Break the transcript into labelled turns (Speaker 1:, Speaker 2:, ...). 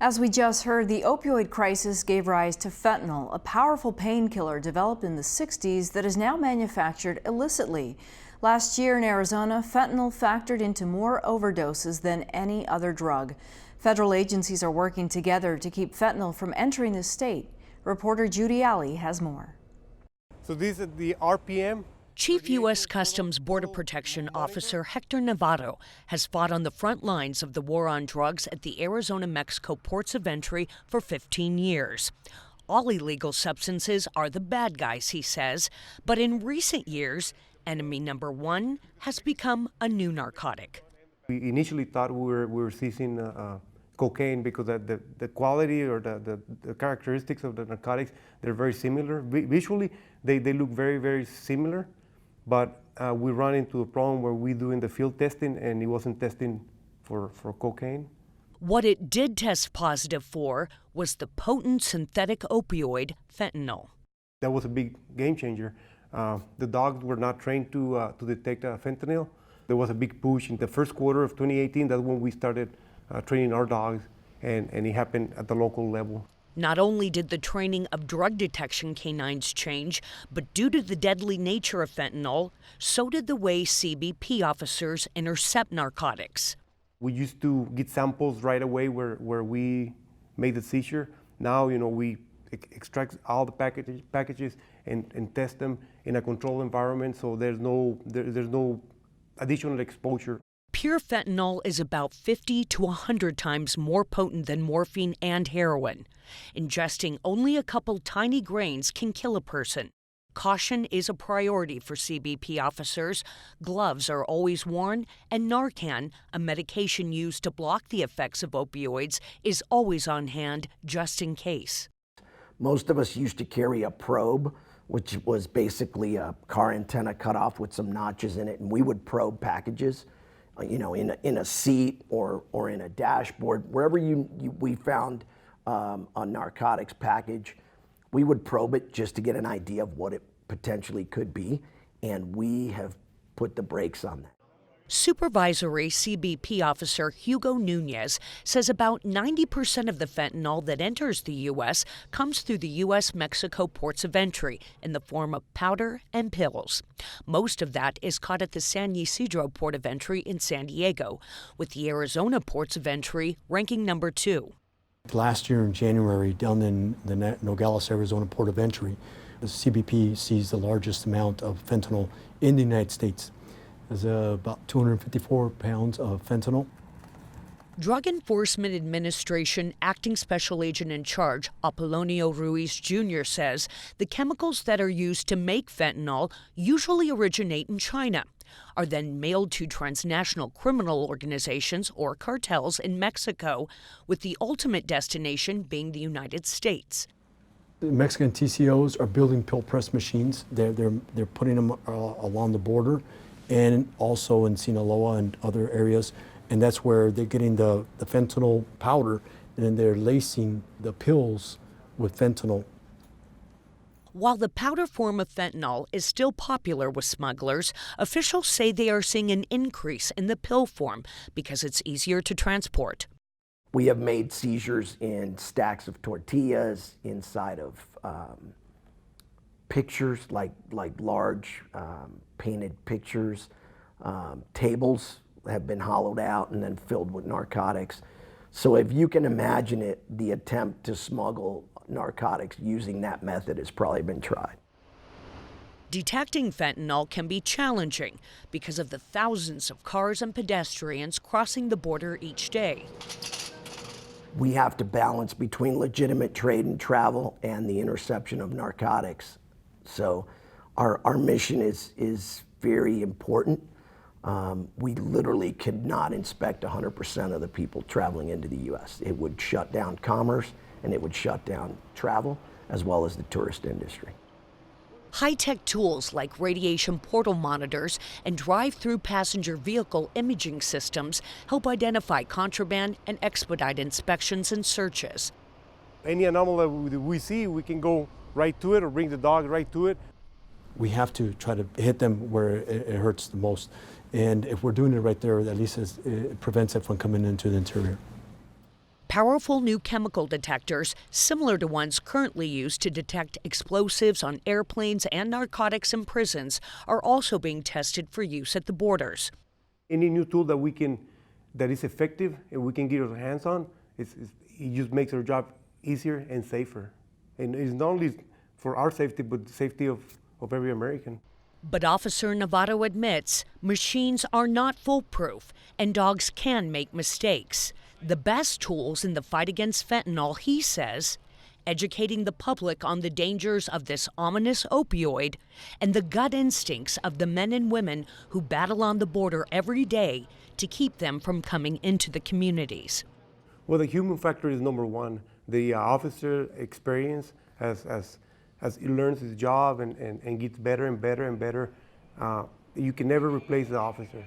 Speaker 1: As we just heard, the opioid crisis gave rise to fentanyl, a powerful painkiller developed in the 60s that is now manufactured illicitly. Last year in Arizona, fentanyl factored into more overdoses than any other drug. Federal agencies are working together to keep fentanyl from entering the state. Reporter Judy Alley has more.
Speaker 2: So these are the RPM.
Speaker 3: Chief U.S. Customs Border Protection Officer Hector Navarro has fought on the front lines of the war on drugs at the Arizona-Mexico ports of entry for 15 years. All illegal substances are the bad guys, he says, but in recent years, enemy number one has become a new narcotic.
Speaker 2: We initially thought we were seizing cocaine because the quality or the characteristics of the narcotics, they're very similar. Visually, they look very, very similar. But we run into a problem where we're doing the field testing and it wasn't testing for cocaine.
Speaker 3: What it did test positive for was the potent synthetic opioid fentanyl.
Speaker 2: That was a big game changer. The dogs were not trained to detect fentanyl. There was a big push in the first quarter of 2018. That's when we started training our dogs, and it happened at the local level.
Speaker 3: Not only did the training of drug detection canines change, but due to the deadly nature of fentanyl, so did the way CBP officers intercept narcotics.
Speaker 2: We used to get samples right away where we made the seizure. Now, we extract all the packages and test them in a controlled environment, so there's no additional exposure.
Speaker 3: Pure fentanyl is about 50 to 100 times more potent than morphine and heroin. Ingesting only a couple tiny grains can kill a person. Caution is a priority for CBP officers. Gloves are always worn, and Narcan, a medication used to block the effects of opioids, is always on hand just in case.
Speaker 4: Most of us used to carry a probe, which was basically a car antenna cut off with some notches in it, and we would probe packages. In a seat or in a dashboard, wherever we found a narcotics package, we would probe it just to get an idea of what it potentially could be, and we have put the brakes on that.
Speaker 3: Supervisory CBP officer Hugo Nunez says about 90% of the fentanyl that enters the U.S. comes through the U.S.-Mexico ports of entry in the form of powder and pills. Most of that is caught at the San Ysidro port of entry in San Diego, with the Arizona ports of entry ranking number 2.
Speaker 5: Last year in January, down in the Nogales, Arizona port of entry, the CBP seized the largest amount of fentanyl in the United States. There's about 254 pounds of fentanyl.
Speaker 3: Drug Enforcement Administration Acting Special Agent in Charge, Apolonio Ruiz Jr. says the chemicals that are used to make fentanyl usually originate in China, are then mailed to transnational criminal organizations or cartels in Mexico, with the ultimate destination being the United States.
Speaker 5: The Mexican TCOs are building pill press machines. They're putting them along the border, and also in Sinaloa and other areas, and that's where they're getting the fentanyl powder, and then they're lacing the pills with fentanyl.
Speaker 3: While the powder form of fentanyl is still popular with smugglers, officials say they are seeing an increase in the pill form because it's easier to transport.
Speaker 4: We have made seizures in stacks of tortillas, inside of pictures, like large painted pictures. Tables have been hollowed out and then filled with narcotics. So if you can imagine it, the attempt to smuggle narcotics using that method has probably been tried.
Speaker 3: Detecting fentanyl can be challenging because of the thousands of cars and pedestrians crossing the border each day.
Speaker 4: We have to balance between legitimate trade and travel and the interception of narcotics. So our mission is very important. We literally could not inspect 100% of the people traveling into the U.S. It would shut down commerce, and it would shut down travel, as well as the tourist industry.
Speaker 3: High-tech tools like radiation portal monitors and drive-through passenger vehicle imaging systems help identify contraband and expedite inspections and searches.
Speaker 2: Any anomaly that we see, we can go right to it or bring the dog right to it.
Speaker 5: We have to try to hit them where it hurts the most. And if we're doing it right there, at least it prevents it from coming into the interior.
Speaker 3: Powerful new chemical detectors, similar to ones currently used to detect explosives on airplanes and narcotics in prisons, are also being tested for use at the borders.
Speaker 2: Any new tool that is effective and we can get our hands on, it just makes our job easier and safer. And it's not only for our safety, but the safety of every American.
Speaker 3: But Officer Novato admits machines are not foolproof and dogs can make mistakes. The best tools in the fight against fentanyl, he says, educating the public on the dangers of this ominous opioid and the gut instincts of the men and women who battle on the border every day to keep them from coming into the communities.
Speaker 2: Well, the human factor is number one. The officer experience as he learns his job and gets better and better and better, you can never replace the officer.